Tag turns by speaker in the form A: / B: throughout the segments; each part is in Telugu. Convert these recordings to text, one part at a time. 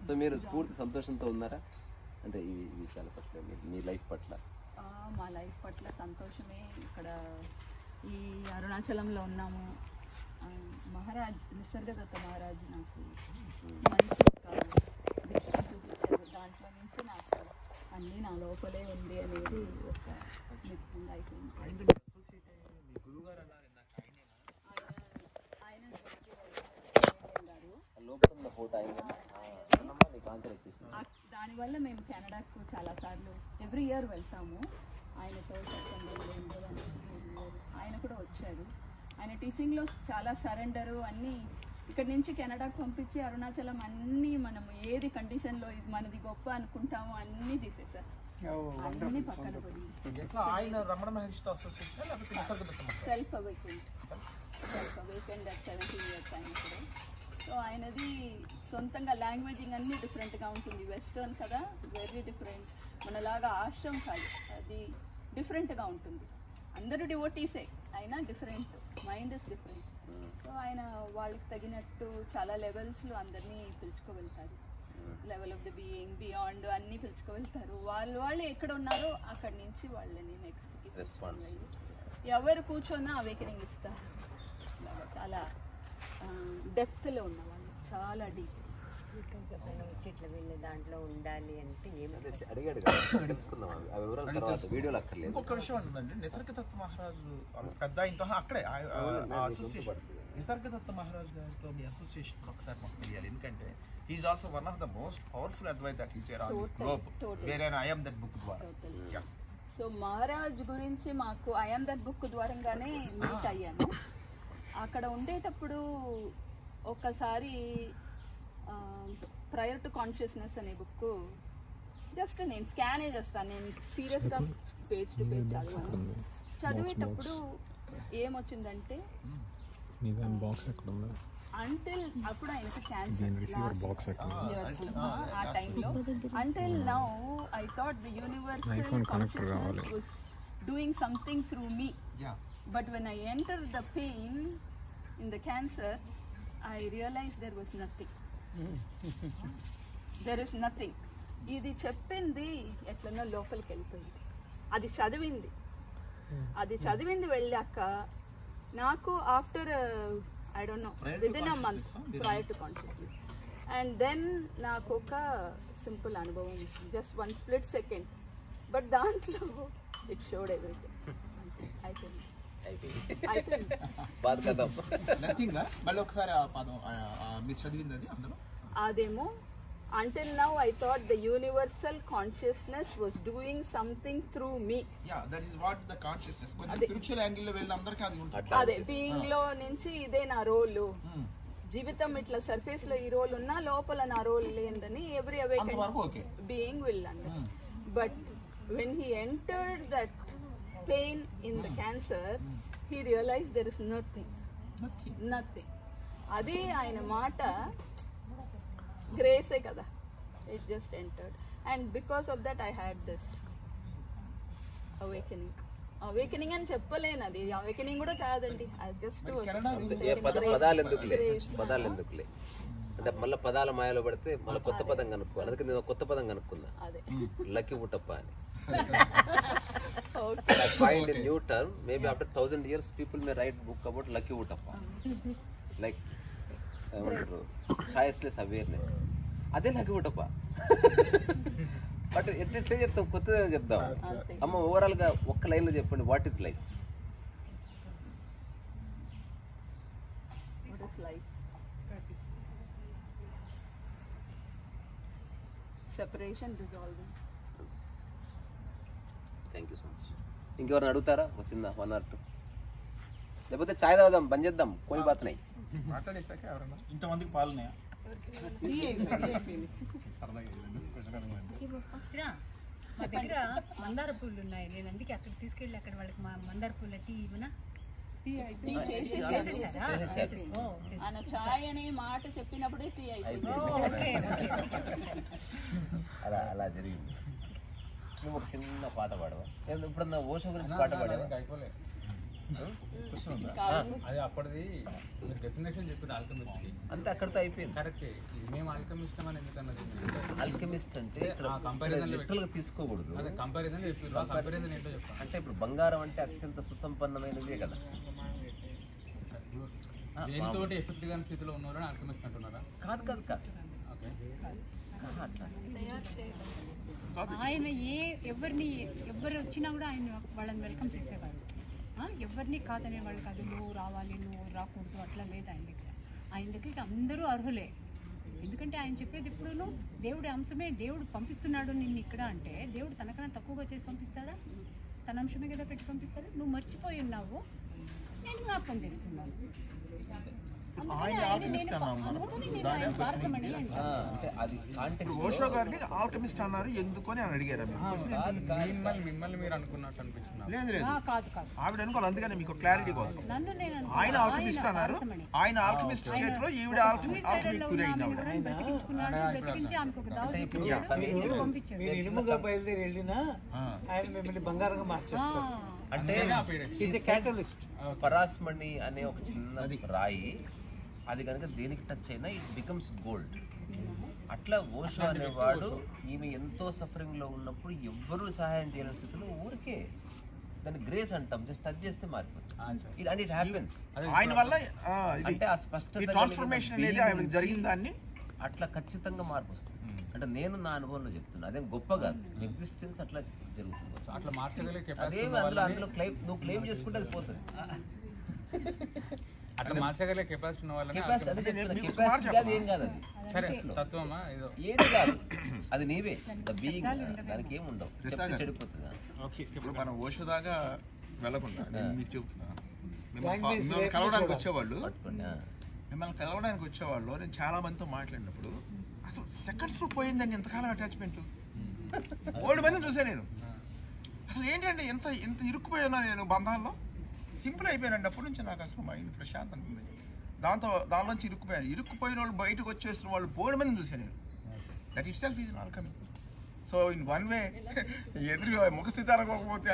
A: సో మీరు పూర్తి సంతోషంతో ఉన్నారా అంటే ఈ విషయాల పట్ల మీ లైఫ్ పట్ల?
B: మా లైఫ్ పట్ల సంతోషమే. ఇక్కడ ఈ అరుణాచలంలో ఉన్నాము. మహారాజ్ నిసర్గదత్త మహారాజ్ నాకు మంచి చూపించారు. దాంట్లో నుంచి నాకు అన్నీ నా లోపలే ఉంది అనేది ఒక నిజంగా అయిపోయింది. దానివల్ల మేము కెనడాకు చాలాసార్లు ఎవ్రీ ఇయర్ వెళ్తాము. ఆయనతో ఆయన కూడా వచ్చారు. ఆయన టీచింగ్లో చాలా సరెండరు అన్నీ ఇక్కడ నుంచి కెనడాకు పంపించి అరుణాచలం అన్నీ మనము ఏది కండిషన్లో ఇది మనది గొప్ప అనుకుంటామో అన్నీ తీసేసారు. అన్నీ పక్కన పడింది. సెల్ఫ్ అవేకెండ్ అట్ 70 years ఆయన కూడా. సో ఆయనది సొంతంగా లాంగ్వేజింగ్ అన్నీ డిఫరెంట్గా ఉంటుంది. వెస్టర్న్ కదా, వెరీ డిఫరెంట్. మనలాగా ఆశ్రమం కాదు, అది డిఫరెంట్గా ఉంటుంది. అందరూ డివోటీసే, అయినా different, mind is different. So ఆయన వాళ్ళకి తగినట్టు చాలా లెవెల్స్లో అందరినీ పిలుచుకోవెళ్తారు. Level of the being, beyond అన్నీ పిలుచుకోవెళ్తారు. వాళ్ళు ఎక్కడ ఉన్నారో అక్కడి నుంచి వాళ్ళని నెక్స్ట్కి ఎవరు కూర్చొన్నా అవేకనింగ్ ఇస్తారు. చాలా డెప్త్లో ఉన్న వాళ్ళు, చాలా డీప్.
C: ఇట్లా వెళ్ళే దాంట్లో ఉండాలి అంటే
A: అడిగాడు వీడియోలు అక్కర్లేదు.
D: ఇంకొక విషయం ఉందండి, నిసర్గదత్త మహారాజు పెద్ద ఆయనతో అక్కడే నిసర్గదత్త మహారాజు గారితో మీ అసోసియేషన్ ఒకసారి మాకు తెలియాలి. ఎందుకంటే he is also one of the most powerful advice that is there on this globe where I am that book ద్వారా.
B: సో మహారాజ్ గురించి మాకు ఐ యామ్ దట్ బుక్ ద్వారంగానే మీట్ అయ్యాను. అక్కడ ఉండేటప్పుడు ఒకసారి ప్రయర్ టు కాన్షియస్నెస్ అనే బుక్ జస్ట్ నేను స్కానే చేస్తాను. నేను సీరియస్గా పేజ్ టు పేజ్ చదివేటప్పుడు ఏమొచ్చిందంటే అంటిల్ అప్పుడు ఆయనకి క్యాన్సర్ ఆ టైంలో until now I thought the universal consciousness was doing something through me. But when I entered the pain in the cancer, I realized there was nothing. There is nothing. ఇది చెప్పింది ఎట్లన్నా లోపలికి వెళ్ళిపోయింది. అది చదివింది వెళ్ళాక నాకు after I don't know within a month prior to consciousness and then నాకు ఒక సింపుల్ అనుభవం, జస్ట్ 1 split second, బట్ దాంట్లో ఇట్ షోడ్ ఎవ్రీథింగ్. అదేమో until now I thought the universal consciousness was doing something through me.
D: Yeah, that is what the consciousness. కొంచెం spiritual angle లో వెళ్ళిన అందరికీ అది ఉంటుంది.
B: అదే బీయింగ్ లో నుంచి ఇదే నా రోల్. జీవితం ఇట్లా సర్ఫేస్ లో ఈ రోల్ ఉన్నా లోపల నా రోల్ లేదని every awakened being will understand. But when he entered that pain in the cancer, he realized there is nothing. adi ayana maata grace e kada, it just entered, and because of that I had this awakening అని చెప్పలేను. అది అవేకెనింగ్ కూడా కాదండి, అది జస్ట్
A: పదాలు ఎందుకులే అంటే మళ్ళీ పదాల మాయలో పడితే మళ్ళీ కొత్త పదం కనుక్కోవాలి. అందుకే నేను కొత్త పదం కనుక్కున్నా, లక్కీ పుట్టప్ప అని. I find a new term. Maybe after 1000 years, people may write book about Lucky Uttappa, like choiceless awareness. అదే Lucky Uttappa. బట్ ఎట్లా చెప్తాం, కొత్తగా చెప్దాం. అమ్మ ఓవరాల్ గా ఒక్క లైన్ లో చెప్పండి, what is life?
B: Separation, dissolving.
A: Thank you so much. ఇంకెవరిని అడుగుతారా? వచ్చిందా 1 or 2? లేకపోతే చాయ్ తాగుదాం, బంద్ చేద్దాం, కోయి బాత్ నై.
D: ఇంతమందికి పాలున్నాయా?
C: మా దగ్గర మందార పూలు ఉన్నాయి, నేను అందుకే అక్కడ తీసుకెళ్ళి అక్కడ వాళ్ళకి మా మందార పూల టీ ఇవ్వనా?
B: చాయ్ అనే మాట చెప్పినప్పుడే టీ అయిపోయింది.
A: అలా జరిగింది. నువ్వు ఒక చిన్న పాట పాడవా? ఎప్పుడన్నా ఓషో గురించి పాట పాడావా?
E: అది అప్పటిది డెఫినేషన్ చెప్పిన ఆల్కమిస్ట్ కి
A: అంతే, అక్కడితో అయిపోయింది.
E: కరెక్టే. మేము ఆల్కమిస్ట్ అని ఎందుకన్నది
A: ఆల్కెమిస్ట్ అంటే ఇక్కడ
E: కంపారిజన్
A: లిటరల్ గా తీసుకోకూడదు.
E: అదే కంపారిజన్ చెప్పారు. ఆ కంపారిజన్ ఏంటో చెప్పండి.
A: అంటే ఇప్పుడు బంగారం అంటే అత్యంత సుసంపన్నమైనదే కదా.
E: దేనితోటి ఎఫెక్ట్ గాని స్థితిలో ఉన్నారని ఆల్కమిస్ట్ అంటున్నారా?
A: కాదు కాదు కాదు,
E: ఓకే.
A: అట్లా
C: ఆయన ఎవరు వచ్చినా కూడా ఆయన వాళ్ళని వెల్కమ్ చేసేవారు. ఎవరిని కాదనే వాళ్ళు కాదు, నువ్వు రావాలి నువ్వు రాకూడదు అట్లా లేదు ఆయన దగ్గర. ఆయన దగ్గరికి అందరూ అర్హులే. ఎందుకంటే ఆయన చెప్పేది ఎప్పుడూ దేవుడి అంశమే. దేవుడు పంపిస్తున్నాడు నిన్ను ఇక్కడ అంటే దేవుడు తనకన్నా తక్కువగా చేసి పంపిస్తాడా? తన అంశమే కదా పెట్టి పంపిస్తాడు. నువ్వు మర్చిపోయి ఉన్నావు, నేను జ్ఞాపకం చేస్తున్నాను.
A: అంటే అది కాంటెక్స్ట్
D: ఓషో గారిని ఆల్కమిస్ట్ అన్నారు ఎందుకని అని అడిగారు.
E: మిమ్మల్ని మీరు అనుకున్నట్టు అనిపిస్తున్నారు.
D: లేదు లేదు,
C: కాదు కాదు,
D: ఆవిడ అనుకోవాలి. అందుకని మీకు క్లారిటీ కోసం ఆయన ఆల్కమిస్ట్ అన్నారు. ఆయన ఆల్కమిస్ట్ స్టేట్ లో ఈవిడ ఆల్కమిక్ గురైంది.
F: ఇనుముగా బయలుదేరి వెళ్ళినా ఆయన మిమ్మల్ని బంగారంగా మార్చేస్తారు.
A: అంటే పరాస్మణి అనే ఒక చిన్న రాయి, అది కనుక దేనికి టచ్ అయినా ఇట్ బికమ్స్ గోల్డ్. అట్లా ఓషో అనేవాడు ఈమె ఎంతో సఫరింగ్ లో ఉన్నప్పుడు ఎవ్వరూ సహాయం చేయలేని స్థితిలో ఊరికే దాన్ని గ్రేస్ అంటాం, జస్ట్ టచ్ చేస్తే మారిపోతుంది. And it happens.
D: ఆయన వల్ల
A: అంటే ఆ స్పష్టత
D: ట్రాన్స్ఫర్మేషన్ అనేది ఆవిడకి జరిగిందాన్ని
A: అట్లా ఖచ్చితంగా మార్పు వస్తుంది. అంటే నేను నా అనుభవంలో చెప్తున్నా, అదేం గొప్ప కాదు, ఎగ్జిస్టెన్స్ అట్లా జరుగుతుంది.
E: అట్లా మార్చగలిగే
A: అదేమి అందులో క్లెయిమ్ నువ్వు క్లెయిమ్ చేసుకుంటే అది పోతుంది.
E: అట్లా మార్చగలిగే కెపాసిటీ ఉన్న వాళ్ళని
A: అది ఏం కాదు, అది
E: సరే తత్వమా ఏదో
A: ఏది కాదు, అది నీవే ద బీయింగ్. దానికి ఏమి ఉండవు, చెడిపోతుంది.
D: ఇప్పుడు మనం ఓషో దాకా వెళ్ళకుండా నేను మీకు చెప్తున్నాను. మిమ్మల్ని కలవడానికి వచ్చేవాళ్ళు నేను చాలా మందితో మాట్లాడినప్పుడు అసలు సెకండ్స్ లో పోయిందండి ఎంతకాలం అటాచ్మెంట్. ఓల్డ్ మందిని చూసాను నేను. అసలు ఏంటంటే ఎంత ఎంత ఇరుక్కుపోయి ఉన్నా నేను బంధాల్లో. సింపుల్ అయిపోయానండి. అప్పటి నుంచి నాకు అసలు మైండ్ ప్రశాంతం ఉంది. దానిలోంచి ఇరుక్కుపోయిన వాళ్ళు బయటకు వచ్చేసిన వాళ్ళు బోల్డ్ మందిని చూసాను నేను. That it self is Alchemist. So in one way ఎదురు ముఖస్థితి అనుకోకపోతే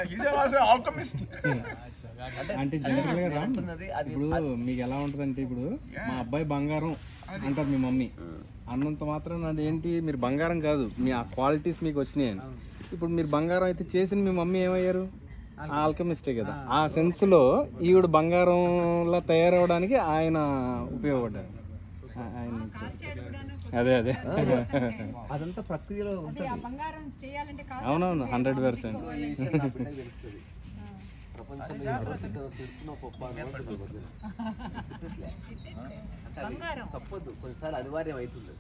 D: ఆల్కమిస్ట్.
F: అంటే జనరల్ గా ఇప్పుడు మీకు ఎలా ఉంటదంటే, ఇప్పుడు మా అబ్బాయి బంగారం అంటారు మీ మమ్మీ అన్నంత మాత్రం అది ఏంటి, మీరు బంగారం కాదు, మీ ఆ క్వాలిటీస్ మీకు వచ్చినాయి. ఇప్పుడు మీరు బంగారం అయితే చేసిన మీ మమ్మీ ఏమయ్యారు? ఆల్కమిస్టే కదా. ఆ సెన్స్ లో ఈవిడ బంగారంలా తయారవడానికి ఆయన ఉపయోగపడ్డారు. అదే అదే
A: అదంతా ప్రక్రియలో ఉంటుంది.
C: అవునవును,
F: 100%.
A: తప్పదు, కొన్నిసార్లు అనివార్యం అవుతుంది.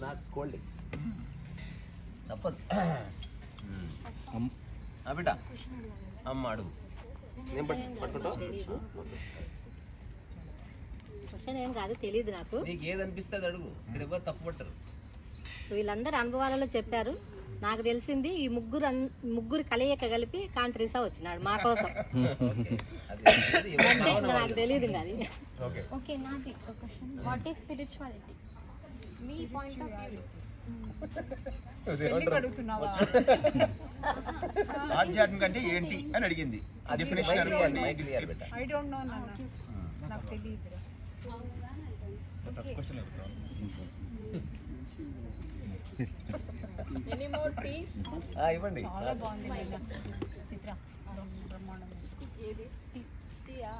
A: నాట్ స్కోల్డింగ్, తప్పదు. బిడ్డ అమ్మ అడుగు, నేను పట్టుకుంటా.
G: క్వశ్చన్ ఏం కాదు, తెలియదు నాకు.
A: నీకు ఏది అనిపిస్తుంది అడుగు, ఇక్కడ ఎవరు తప్పు పట్టరు.
G: వీళ్ళందరూ అనుభవాలలో చెప్పారు. నాకు తెలిసింది ఈ ముగ్గురు కలయిక కలిపి కాంట్రీసా వచ్చినాడు మా కోసం. నాకు తెలియదు అది.
H: ఓకే, నాది ఒక question. What is spirituality me point of view?
D: ఆధ్యాత్మిక అంటే ఏంటి అని అడిగింది. డెఫినేషన్ అనుకోండి.
C: ఐ డోంట్ నో నాన్న, నాకు తెలియదు.
B: Any more teas?
A: ఇవ్వండి.
C: చాలా బాగుంది చిత్ర, బ్రహ్మాండం.
B: ఏది టీయా?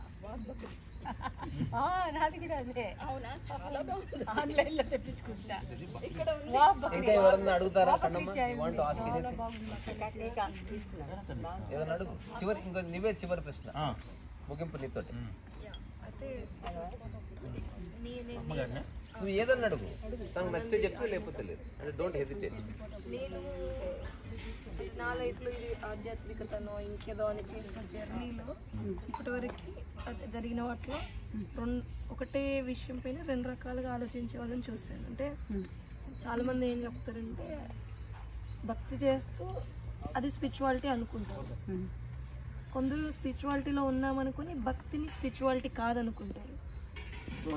C: నాది కూడా అదే.
B: అవునా, చాలా బాగుంది.
C: ఆన్లైన్ లో తెప్పించుకుంటా.
B: ఇక్కడ ఉంది.
A: ఇంకా ఎవరన్నా అడుగుతారా? ఏదన్నా అడుగు. చివరి ఇంకో నువ్వే చివరి ప్రశ్న, ముగింపు నీతోటి. నువ్వు ఏదన్నా అడుగు, తనకు నచ్చితే చెప్తే లేకపోతే లేదు. అంటే డోంట్ హెసిటేట్.
H: నేను నా లైఫ్లో ఇది ఆధ్యాత్మికతనో ఇంకేదో అని చేసిన జర్నీలో ఇప్పటివరకు జరిగిన వాటిలో ఒకటే విషయం పైన రెండు రకాలుగా ఆలోచించే వాళ్ళని చూశాను. అంటే చాలామంది ఏం చెప్తారంటే భక్తి చేస్తూ అది స్పిరిచువాలిటీ అనుకుంటారు. కొందరు స్పిరిచువాలిటీలో ఉన్నామనుకుని భక్తిని స్పిరిచువాలిటీ కాదనుకుంటారు. సో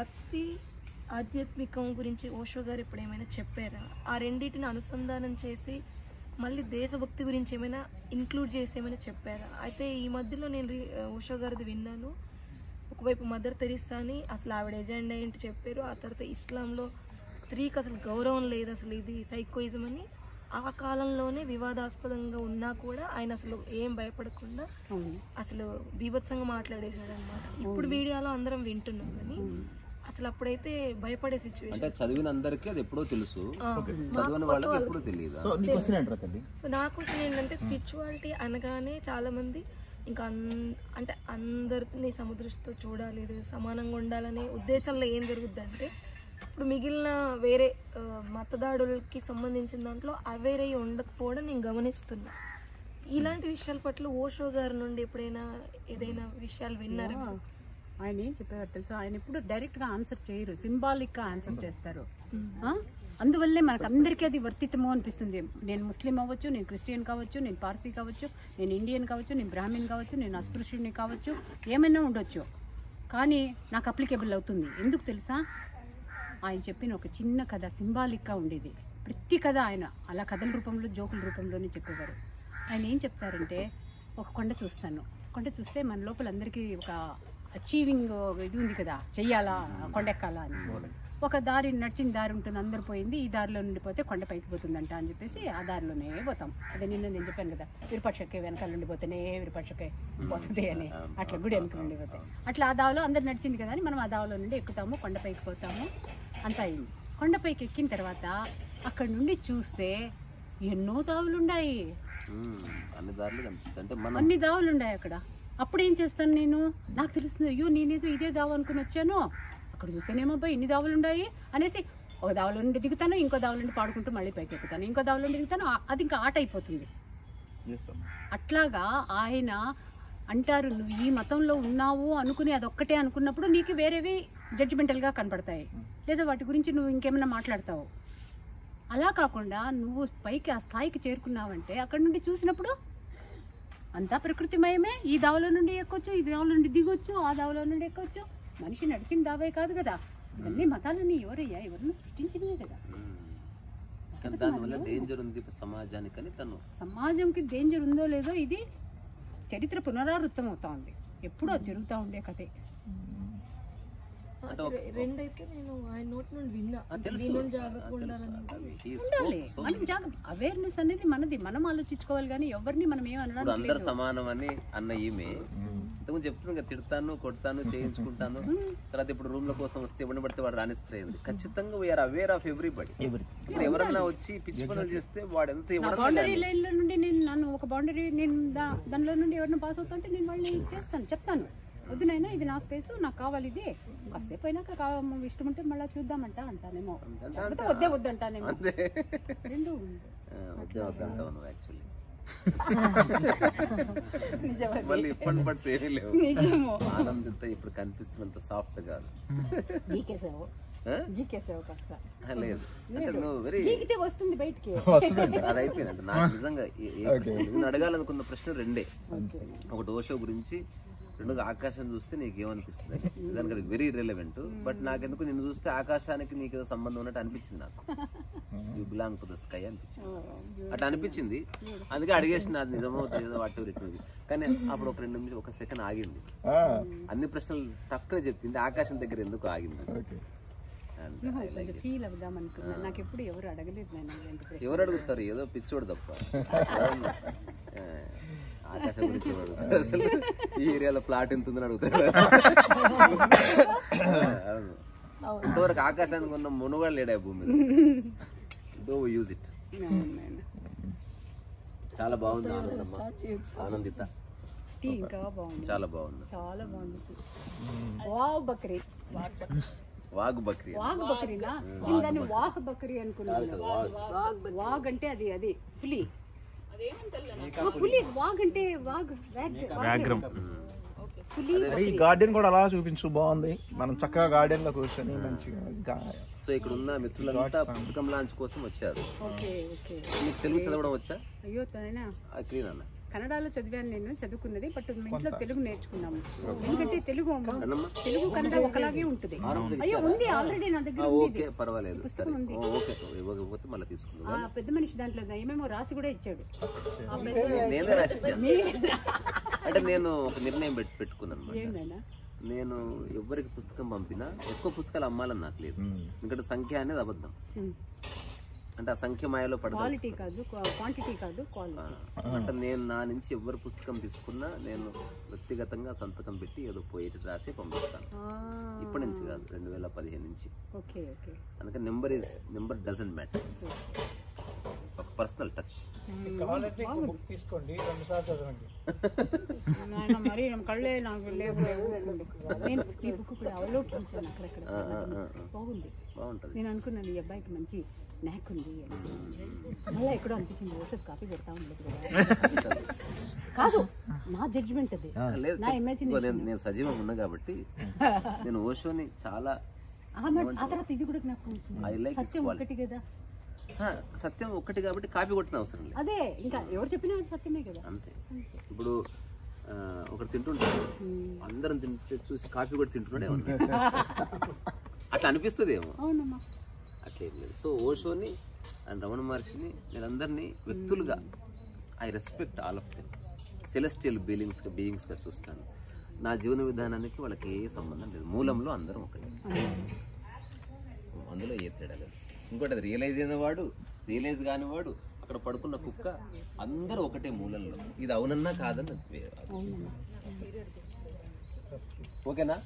H: భక్తి ఆధ్యాత్మికం గురించి ఓషో గారు ఇప్పుడు ఏమైనా చెప్పారా? ఆ రెండింటిని అనుసంధానం చేసి
I: మళ్ళీ దేశభక్తి గురించి ఏమైనా ఇంక్లూడ్ చేసి ఏమైనా చెప్పారా? అయితే ఈ మధ్యలో నేను ఓషో గారిది విన్నాను. ఒకవైపు మదర్ తెరిసా అని అసలు ఆవిడ ఎజెండా ఏంటి చెప్పారు. ఆ తర్వాత ఇస్లాంలో స్త్రీకి అసలు గౌరవం లేదు, అసలు ఇది సైకోయిజం అని ఆ కాలంలోనే వివాదాస్పదంగా ఉన్నా కూడా ఆయన అసలు ఏం భయపడకుండా అసలు బీభత్సంగా మాట్లాడేశాడు అనమాట. ఇప్పుడు మీడియాలో అందరం వింటున్నాం కానీ అసలు అప్పుడైతే భయపడే సిచ్యువేషన్.
A: అంటే చదివిన అందరికీ అది ఎప్పుడో తెలుసు, చదివిన వాళ్ళకి ఎప్పుడూ తెలియదు.
I: సో నా క్వశ్చన్ ఏంటంటే స్పిరిచువాలిటీ అనగానే చాలా మంది ఇంకా అంటే అందరిని సమదృష్టితో చూడాలి, సమానంగా ఉండాలనే ఉద్దేశంలో ఏం జరుగుద్ది అంటే ఇప్పుడు మిగిలిన వేరే మతదాడులకి సంబంధించిన దాంట్లో అవేరే ఉండకపోవడం నేను గమనిస్తున్నా. ఇలాంటి విషయాల పట్ల ఓషో గారి నుండి ఎప్పుడైనా ఏదైనా విషయాలు విన్నారా?
C: ఆయన ఏం చెప్పారు తెలుసా, ఆయన ఇప్పుడు డైరెక్ట్గా ఆన్సర్ చేయరు, సింబాలిక్గా ఆన్సర్ చేస్తారు. అందువల్లే మనకు అందరికీ అది వర్తితమో అనిపిస్తుంది. నేను ముస్లిం అవ్వచ్చు, నేను క్రిస్టియన్ కావచ్చు, నేను పార్సీ కావచ్చు, నేను ఇండియన్ కావచ్చు, నేను బ్రాహ్మణ్ కావచ్చు, నేను అస్పృశ్యుడిని కావచ్చు, ఏమైనా ఉండొచ్చు, కానీ నాకు అప్లికేబుల్ అవుతుంది. ఎందుకు తెలుసా, ఆయన చెప్పిన ఒక చిన్న కథ సింబాలిక్గా ఉండేది. ప్రతి కథ ఆయన అలా కథల రూపంలో జోకుల రూపంలోనే చెప్పేవారు. ఆయన ఏం చెప్తారంటే, ఒక కొండ చూస్తాను, కొండ చూస్తే మన లోపల అందరికీ ఒక అచీవింగ్ ఇది ఉంది కదా, చెయ్యాలా, కొండెక్కాలా అని. ఒక దారి నడిచిన దారి ఉంటుంది, అందరు పోయింది, ఈ దారిలో నుండి పోతే కొండ పైకి పోతుందంట అని చెప్పేసి ఆ దారిలోనే పోతాం. అదే నిన్న నేను చెప్పాను కదా, విరుపక్షకే వెనకాల నుండి పోతేనే విరుపక్షకే పోతుంది అని, అట్లా గుడి వెనక నుండి పోతాయి. అట్లా ఆ దావలో అందరు నడిచింది కదా అని మనం ఆ దావలో నుండి ఎక్కుతాము, కొండపైకి పోతాము, అంతా అయింది. కొండపైకి ఎక్కిన తర్వాత అక్కడ నుండి చూస్తే ఎన్నో దావులు ఉన్నాయి, అన్ని దావులు ఉన్నాయి అక్కడ. అప్పుడు ఏం చేస్తాను నేను, నాకు తెలుస్తుంది, అయ్యో నేనేదో ఇదే దావు అనుకుని వచ్చాను, అక్కడ చూస్తేనేమో అబ్బాయి ఇన్ని దావులు ఉన్నాయి అనేసి ఒక దావుల నుండి దిగుతాను, ఇంకో దావుల నుండి పాడుకుంటూ మళ్ళీ పైకి ఎక్కుతాను, ఇంకో దావుల నుండి దిగుతాను, అది ఇంకా ఆట అయిపోతుంది. అట్లాగా ఆయన అంటారు, నువ్వు ఈ మతంలో ఉన్నావు అనుకుని అదొక్కటే అనుకున్నప్పుడు నీకు వేరేవి జడ్జిమెంటల్గా కనపడతాయి, లేదా వాటి గురించి నువ్వు ఇంకేమైనా మాట్లాడతావు. అలా కాకుండా నువ్వు పైకి ఆ స్థాయికి చేరుకున్నావంటే అక్కడ నుండి చూసినప్పుడు అంతా ప్రకృతిమయమే. ఈ దావలో నుండి ఎక్కొచ్చు, ఈ దావలో నుండి దిగొచ్చు, ఆ దావలో నుండి ఎక్కొచ్చు. మనిషి నడిచిన దావే కాదు కదా, ఇవన్నీ మతాలన్నీ ఎవరయ్యా, ఎవరిని సృష్టించినవే కదా. సమాజంకి డేంజర్ ఉందో లేదో ఇది చరిత్ర పునరావృతం అవుతా ఉంది, ఎప్పుడో జరుగుతూ ఉండే కథే.
I: రెండైతే నేను ఆయన నోట్ నుండి విన్నా, అవేర్నెస్ అనేది మనది, మనం ఆలోచించుకోవాలి కానీ ఎవరిని మనం ఏమన్నా
A: అందరు సమానం అని అన్న ఈమె ఇంతకుముందు చెప్తుంది కదా, తిడతాను, కొడతాను, చేయించుకుంటాను, తర్వాత ఇప్పుడు రూమ్ల కోసం వస్తే ఎవరిని పడితే వాడు రాణిస్తారు. ఖచ్చితంగా వీఆర్ అవేర్ ఆఫ్ ఎవ్రీబడి. ఇప్పుడు ఎవరన్నా వచ్చి పిచ్చి పనులు చేస్తే వాడు ఎంత
C: బౌండరీ లైన్ లో నుండి నేను నన్ను ఒక బౌండరీ నేను దానిలో నుండి ఎవరైనా పాస్ అవుతుంటే నేను వాళ్ళని చేస్తాను, చెప్తాను, వద్దునైనా ఇది నా స్పేస్, నాకు కావాలి, ఇది కాసేపు అయినాక ఇష్టం ఉంటే మళ్ళీ చూద్దామంట అంటానేమో, వద్దే వద్దంటానేమో, రెండు
A: ఆనందిత ఇప్పుడు కనిపిస్తున్నంత సాఫ్ట్ కాదు. లేదు
C: వస్తుంది బయటికి,
A: అది అయిపోయింది. నాకు నిజంగా నేను అడగాలనుకున్న ప్రశ్న రెండే, ఒకటి ఓషో గురించి, రెండుగా ఆకాశం చూస్తే నీకు ఏమనిపిస్తుంది. నిజానికి అది వెరీ రిలవెంట్, బట్ నాకెందుకు నిన్ను చూస్తే ఆకాశానికి నీకు ఏదో సంబంధం ఉన్నట్టు అనిపించింది. నాకు you belong to the sky అనిపించింది, అట్లా అనిపించింది. అందుకే అడిగేసిన అది నిజమో ఏదో వాటి రిటర్న్. కానీ అప్పుడు ఒక 2 నిమిషాలు ఒక సెకండ్ ఆగింది, అన్ని ప్రశ్నలు టక్కున చెప్పింది, ఆకాశం దగ్గర ఎందుకు ఆగింది. ఎవరు అడుగుతారు, ఏదో పిచ్చోడు తప్ప ఆకాశం గురించి అసలు ఈ ఏరియాలో ప్లాట్ ఎంత ఉందని అడుగుతాడు. ఇంతవరకు ఆకాశానికి ఉన్న మునుగాడు లేడా భూమి మీద, యూజ్ ఇట్. చాలా బాగుంది ఆనందిత, చాలా బాగుంది. వాగ్ బక్రీ,
C: వాహ్ బక్రీ అనుకున్నాను. వాగ్ అంటే అది అది పులి, పులి వాగ్ అంటే వాగ్ వ్యాఘ్రం.
J: ఈ గార్డెన్ కూడా అలా చూపించు, బాగుంది. మనం చక్కగా గార్డెన్ లో కూర్చొని మంచిగా.
A: సో ఇక్కడ ఉన్న మిత్రులంతా పుస్తకం లాంచ్ కోసం వచ్చారు. మీకు తెలుగు చదవడం వచ్చా?
C: అయ్యో
A: అక్రీనా
C: కన్నడలో చదివాను, నేను చదువుకున్నది, బట్ ఇంట్లో తెలుగు నేర్చుకున్నాము. ఎందుకంటే తెలుగు కన్నడ ఒకలాగే ఉంటుంది. అయ్యో ఉంది, ఆల్రెడీ నా దగ్గర
A: ఓకే పర్వాలేదు, సరే ఓకే, ఇవ్వకపోతే మళ్ళీ తీసుకుందాం.
C: పెద్ద మనిషి దాంట్లో ఏమేమో రాసి కూడా ఇచ్చాడు.
A: నేనే రాసి ఇచ్చాను. అంటే నేను ఒక నిర్ణయం పెట్టుకున్నాను. నేను ఎవరికి పుస్తకం పంపినా ఎక్కువ పుస్తకాలు అమ్మాలని నాకు లేదు. ఎందుకంటే సంఖ్య అనేది అబద్ధం. అంటే ఆ సంఖ్య మాయలో
C: క్వాలిటీ కాదు, క్వాంటిటీ కాదు, క్వాలిటీ.
A: అంటే నేను నా నుంచి ఎవరు పుస్తకం తీసుకున్నా నేను వ్యక్తిగతంగా సంతకం పెట్టి ఏదో పోయేటి రాసి పంపిస్తాను. ఇప్పటి నుంచి కాదు, 2015 నుంచి. అందుకని నెంబర్ డజంట్ మ్యాటర్. ఒక పర్సనల్ టచ్.
J: తీసుకోండి, 2 సార్లు చదవండి.
C: మరి కళ్ళే నాకు లేవు. నేను ఈ బుక్ కూడా అవలోకించాను అక్కడక్కడ. బాగుంది, బాగుంటుంది. నేను అనుకున్నాను ఈ అబ్బాయికి మంచి నాక్ ఉంది. మళ్ళీ ఎక్కడో అనిపించింది ఔషధ్ కాఫీ పెడతా ఉండదు కదా. కాదు, నా జడ్జిమెంట్ అది, నా ఇమాజినేషన్.
A: నేను సజీవం ఉన్నా కాబట్టి నేను ఓషోని చాలా.
C: ఆ తర్వాత ఇది కూడా నాకు సత్యం ఒకటి కదా.
A: సత్యం ఒక్కటి కాబట్టి కాపీ కొట్టిన అవసరం లేదు.
C: అదే, ఇంకా ఎవరు చెప్పినా సత్యమే కదా.
A: అంతే. ఇప్పుడు ఒకటి తింటుంటాడు, అందరం తింటే చూసి కాపీ కూడా తింటున్నాడే అట్లా అనిపిస్తుంది ఏమో. అట్లేం లేదు. సో ఓషోని అండ్ రమణ మహర్షిని నేను అందరినీ వ్యక్తులుగా I respect all of them. Celestial బీయింగ్స్గా చూస్తాను. నా జీవన విధానానికి వాళ్ళకి ఏ సంబంధం లేదు. మూలంలో అందరం ఒకటే, అందులో ఏ తేడా లేదు. ఇంకోటి అది రియలైజ్ అయిన వాడు, రియలైజ్ కానివాడు, అక్కడ పడుకున్న కుక్క, అందరూ ఒకటే మూలంలో. ఇది అవునన్నా కాదని ఓకేనా?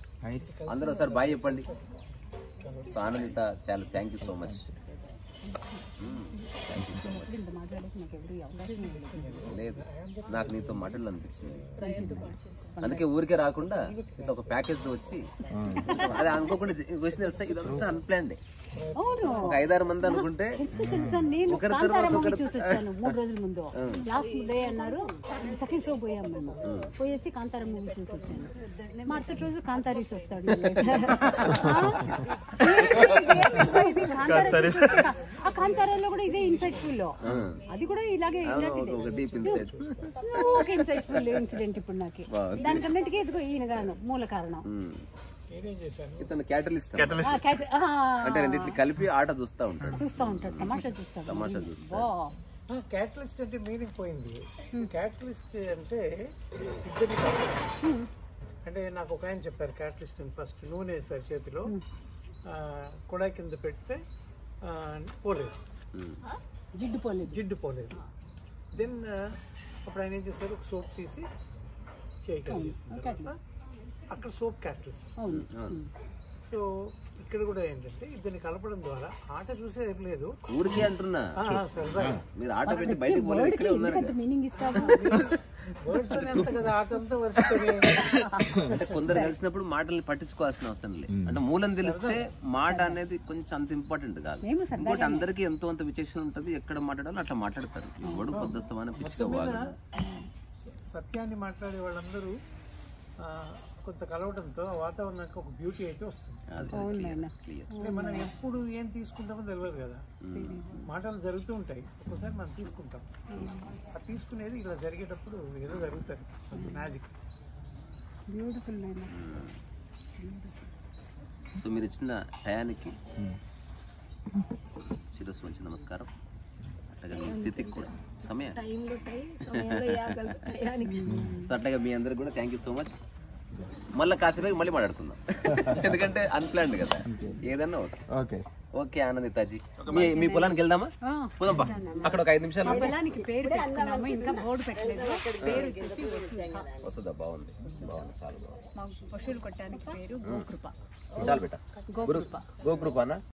A: అందరూ ఒకసారి బాయ్ చెప్పండి. సో ఆనందిత, చాలా థ్యాంక్ యూ సో మచ్. లేదు, నాకు నీతో మాటలు అనిపించింది. అందుకే ఊరికే రాకుండా ఇట్లా ఒక ప్యాకేజ్ తో వచ్చి అది అనుకోకుండా క్వశ్చన్ తెలుసా, ఇదంతా అన్ప్లాన్డ్. ఒక 5-6 మంది అనుకుంటే
C: చూసి వచ్చాను 3 రోజుల ముందు. లాస్ట్ డే అన్నారు, సెకండ్ షో పోయాం మేము. పోయేసి కాంతార మూవీ చూసి వచ్చాను. మరుసటి రోజు కాంతారీస్ వస్తాడు. ఆ కాంతారాలో కూడా ఇదే ఇన్సైట్ఫుల్, అది కూడా ఇలాగే ఒక ఇన్సైట్ఫుల్ ఇన్సిడెంట్ ఇప్పుడు నాకు. దానికన్నిటికీ ఇదిగో ఈయన గాను మూల కారణం.
A: ఇతను క్యాటలిస్ట్ అంటే రెండింటిని కలిపి ఆట చూస్తూ ఉంటాడు,
C: తమాషా చూస్తాడు.
J: క్యాటలిస్ట్ అంటే మీనింగ్ పోయింది. క్యాటలిస్ట్ అంటే ఇద్దరి అంటే నాకు ఒక ఆయన చెప్పారు క్యాటలిస్ట్ అని. ఫస్ట్ నూనె వేస్తారు చేతిలో, కొడాయి కింద పెడితే పోలేదు, జిడ్డు పోలేదు. దెన్ అప్పుడు ఆయన ఏం చేస్తారు, ఒక సోప్ తీసి చేయగలిగారు. అక్కడ సోప్ క్యాటలిస్ట్. సో ఇక్కడ కూడా ఏంటంటే ఇద్దరిని కలపడం ద్వారా ఆట చూసేది లేదు,
A: ఊరికే అంటున్నా. మీరు ఆట పెట్టి బయటకు అంటే కొందరు కలిసినప్పుడు మాటల్ని పట్టించుకోవాల్సిన అవసరం లేదు. అంటే మూలం తెలిస్తే మాట అనేది కొంచెం అంత ఇంపార్టెంట్ కాదు. ఇంకోటి అందరికీ ఎంతో అంత విచక్షణ ఉంటుంది, ఎక్కడ మాట్లాడాలో అట్లా మాట్లాడతారు. ఎవడు పొద్దుస్తమాన పిచ్చుకోవాలి.
J: సత్యాన్ని మాట్లాడే వాళ్ళందరూ కొంత కలవడంతో వాతావరణానికి ఒక బ్యూటీ అయితే వస్తుంది. అంటే మనం ఎప్పుడు ఏం తీసుకుంటామో తెలియదు కదా. మాటలు జరుగుతూ ఉంటాయి, ఒక్కోసారి మనం తీసుకుంటాం. అది తీసుకునేది ఇలా జరిగేటప్పుడు ఏదో జరుగుతుంది, మ్యాజిక్.
A: సో మీరు ఇచ్చిన టయానికి శిరస్సు మంచి నమస్కారం. అట్లాగే మీ స్థితికి కూడా సమయం. సో అట్లాగే మీ అందరికి కూడా థ్యాంక్ యూ సో మచ్. మళ్ళీ కాసేపు మళ్ళీ మాట్లాడుకుందాం, ఎందుకంటే అన్ప్లాన్డ్ కదా ఏదన్నా. ఓకే ఓకే ఆనందితాజీ, మీ పొలానికి వెళ్దామా? పోదాం, అక్కడ ఒక 5 నిమిషాలు వస్తుందా? బాగుంది, చాలా బాగుంది.
C: పశువులు కొట్టడానికి పేరు గోకృప.
A: చాలు బేట, గోకృపనా?